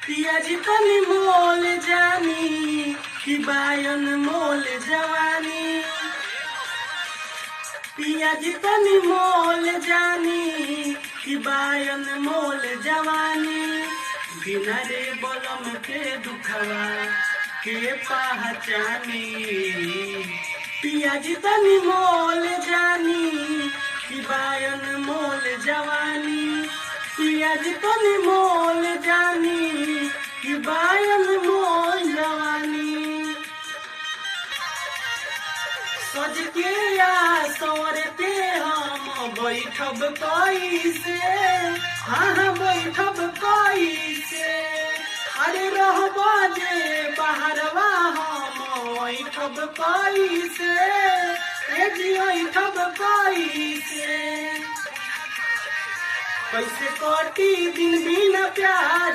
पिया जी तनी मोल जानी कि बायन मोल जवानी। पिया जी तनी मोल जानी कि बायन मोल जवानी। बिना रे बलम के दुखवा के पहचानी। पिया जी तनी मोल जानी कि बायन मोल जवानी। पिया जी तनी मोल जानी कि बायन मोल जवानी। सज के या सवर पे हम बैठब कैसे। हाँ बैठब कैसे। अरे रहबा जे बाहरवा हम बैठब कैसे। ए जी बैठब कैसे। कैसे कटी दिन बिना प्यार